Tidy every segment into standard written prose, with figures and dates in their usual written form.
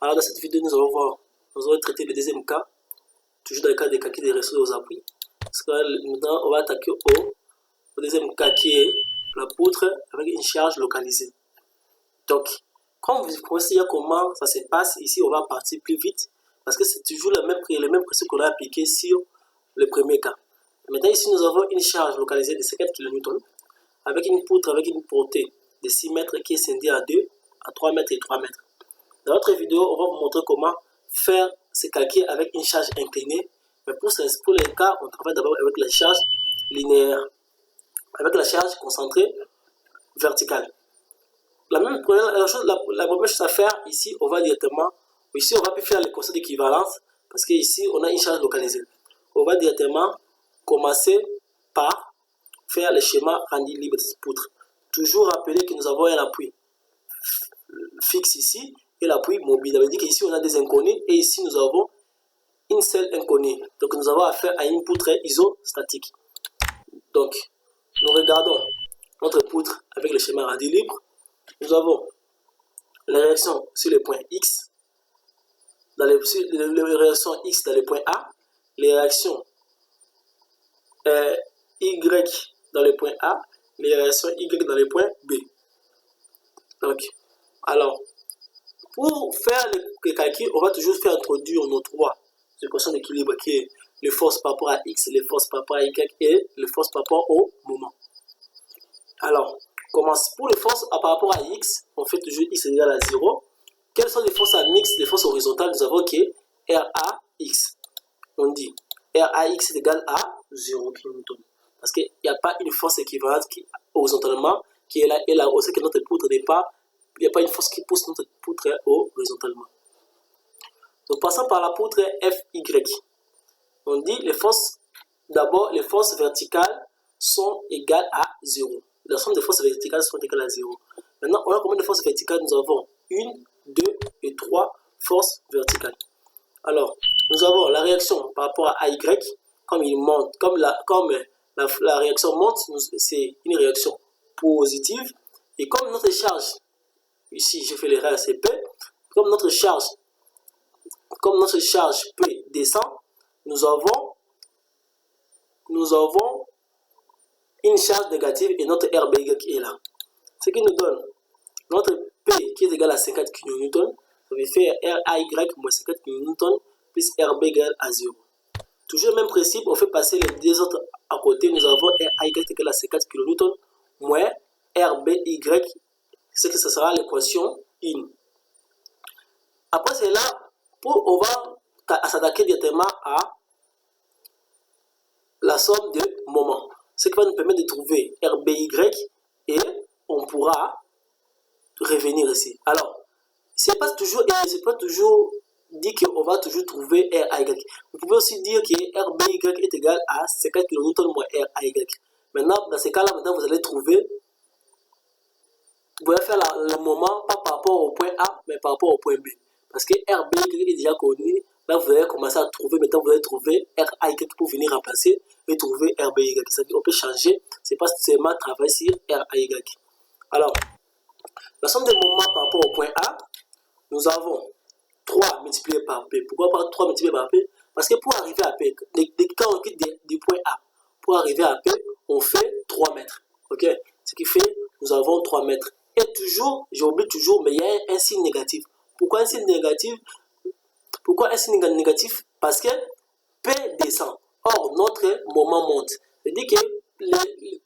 Alors dans cette vidéo, nous allons traiter le deuxième cas, toujours dans le cas des cas qui des ressources aux appuis. Parce que maintenant, on va attaquer au deuxième cas qui est la poutre avec une charge localisée. Donc, comme vous commencez à dire comment ça se passe, ici on va partir plus vite parce que c'est toujours le même principe qu'on a appliqué sur le premier cas. Maintenant, ici nous avons une charge localisée de 50 kN avec une poutre avec une portée de 6 mètres qui est scindée à 2, à 3 mètres et 3 mètres. Dans notre vidéo, on va vous montrer comment faire ce calcul avec une charge inclinée. Mais pour les cas, on travaille d'abord avec la charge linéaire, avec la charge concentrée verticale. La première chose à faire ici, on va directement, ici on va plus faire les concepts d'équivalence parce qu'ici on a une charge localisée. On va directement commencer par faire le schéma rendu libre de cette poutre. Toujours rappeler que nous avons un appui fixe ici et l'appui mobile. Ça veut dire qu'ici on a des inconnus et ici nous avons une seule inconnue. Donc nous avons affaire à une poutre isostatique. Donc nous regardons notre poutre avec le schéma rendu libre. Nous avons les réactions sur le point X, les réactions X dans le point A, les réactions Y dans le point A, les réactions Y dans le point B. Donc, alors, pour faire le calcul, on va toujours faire introduire nos trois équations d'équilibre qui est les forces par rapport à X, les forces par rapport à Y et les forces par rapport au moment. Alors, pour les forces par rapport à X, on fait toujours X est égal à 0. Quelles sont les forces à X, les forces horizontales? Nous avons que RAX. On dit RAX est égal à 0 kN. Parce qu'il n'y a pas une force équivalente horizontalement qui est là et là aussi que notre poutre n'est pas. Il n'y a pas une force qui pousse notre poutre horizontalement. Donc, passons par la poutre FY. On dit les forces, d'abord, les forces verticales sont égales à 0. La somme des forces verticales sont égales à 0. Maintenant, on a combien de forces verticales? Nous avons 1, 2 et 3 forces verticales. Alors, nous avons la réaction par rapport à Y, comme il monte, comme la réaction monte, c'est une réaction positive. Et comme notre charge, ici je fais l'erreur, c'est P, comme notre charge P descend, nous avons une charge négative et notre RBY est là. Ce qui nous donne notre P qui est égal à 50 kN, ça veut faire RAY moins 50 kN plus RB égale à 0. Toujours le même principe, on fait passer les deux autres à côté. Nous avons RAY égal à 50 kN moins RBY, ce que ce sera l'équation 1. Après cela, on va s'attaquer directement à la somme de moments. Ce qui va nous permettre de trouver RBY et on pourra revenir ici. Alors, c'est pas toujours dit qu'on va toujours trouver RAY. Vous pouvez aussi dire que RBY est égal à 50 kN moins RAY. Maintenant, dans ces cas-là, vous allez trouver, vous allez faire le moment pas par rapport au point A, mais par rapport au point B. Parce que RBY est déjà connu. Là, vous allez commencer à trouver, maintenant vous allez trouver RAY pour venir remplacer et trouver RBY. C'est-à-dire qu'on peut changer, c'est pas seulement travailler sur RAY. Alors, la somme des moments par rapport au point A, nous avons 3 multiplié par P. Pourquoi pas 3 multiplié par P? Parce que pour arriver à P, quand on quitte du point A, pour arriver à P, on fait 3 mètres. Ok? Ce qui fait, nous avons 3 mètres. Et toujours, j'oublie toujours, mais il y a un signe négatif. Pourquoi un signe négatif? Pourquoi un signe négatif? Parce que P descend. Or, notre moment monte. C'est-à-dire que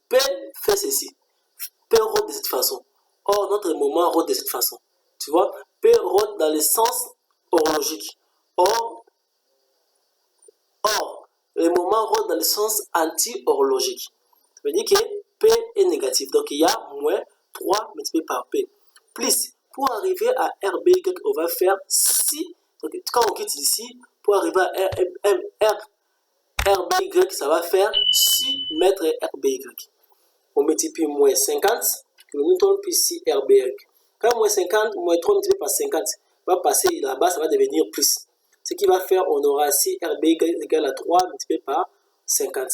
P fait ceci. P rôde de cette façon. Or, notre moment rôde de cette façon. Tu vois? P rôde dans le sens horlogique. Or, le moment rôde dans le sens anti-horlogique. Ça veut dire que P est négatif. Donc, il y a moins 3 multiplié par P. Plus, pour arriver à RBY, on va faire 6. Donc, quand on quitte ici, pour arriver à RBY, ça va faire 6 mètres RBY. On multiplie moins 50 kN plus 6 RBY. Quand moins 50, moins 3 multiplié par 50 va passer là-bas, ça va devenir plus. Ce qui va faire, on aura 6 RBY égale à 3 multiplié par 50.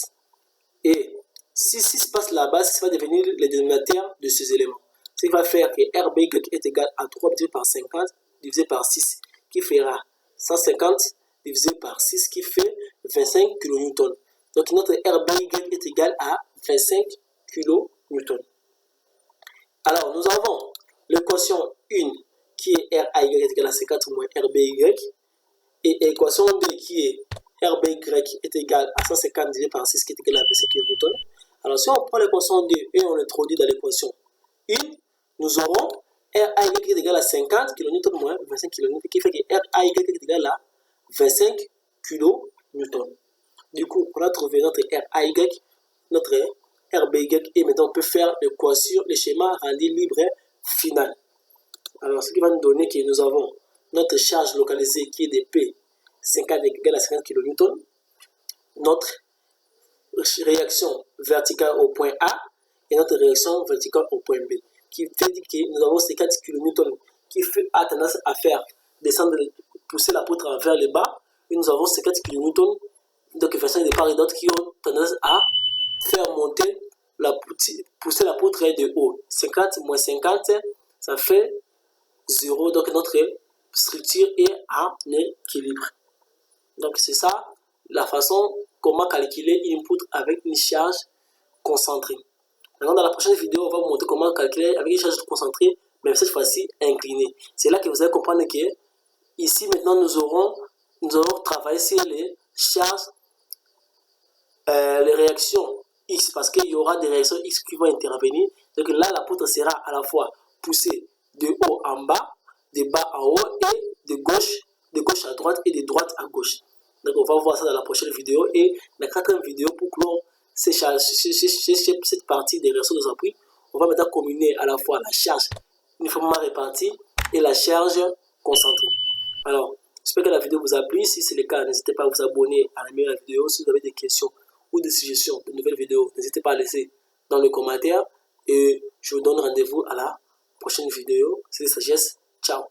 Et si 6 passe là-bas, ça va devenir le dénominateur de ces éléments. Ce qui va faire que RBY est égal à 3 multiplié par 50 divisé par 6, qui fera 150 divisé par 6 qui fait 25 kN. Donc notre RBY est égal à 25 kN. Alors nous avons l'équation 1 qui est RAY est égal à 50 moins RBY et l'équation 2 qui est RBY est égal à 150 divisé par 6 qui est égal à 25 kN. Alors si on prend l'équation 2 et on l'introduit dans l'équation 1, nous aurons RAY qui est égal à 50 kN moins 25 kN qui fait que RAY est égal à 25 kN. Du coup, on a trouvé notre RAY, notre RBY et maintenant on peut faire l'équation, le schéma rendu libre final. Alors ce qui va nous donner que nous avons notre charge localisée qui est de P 50 égale à 50 kN, notre réaction verticale au point A et notre réaction verticale au point B, qui fait dire que nous avons 50 kN qui a tendance à faire descendre, pousser la poutre vers le bas, et nous avons 50 kN donc version de part et d'autre qui ont tendance à faire monter, pousser la poutre de haut. 50 moins 50, ça fait 0, donc notre structure est en équilibre. Donc c'est ça la façon comment calculer une poutre avec une charge concentrée. Maintenant dans la prochaine vidéo, on va vous montrer comment calculer avec une charge concentrée, mais cette fois-ci inclinée. C'est là que vous allez comprendre que ici maintenant nous aurons travaillé sur les charges, les réactions X, parce qu'il y aura des réactions X qui vont intervenir. Donc là la poutre sera à la fois poussée de haut en bas, de bas en haut et de gauche à droite et de droite à gauche. Donc on va voir ça dans la prochaine vidéo. Et la quatrième vidéo, pour clore cette partie des réactions de appui, on va maintenant combiner à la fois la charge uniformément répartie et la charge concentrée. Alors, j'espère que la vidéo vous a plu. Si c'est le cas, n'hésitez pas à vous abonner, à aimer la vidéo. Si vous avez des questions ou des suggestions de nouvelles vidéos, n'hésitez pas à laisser dans les commentaires. Et je vous donne rendez-vous à la prochaine vidéo. C'est Sagesse. Ciao.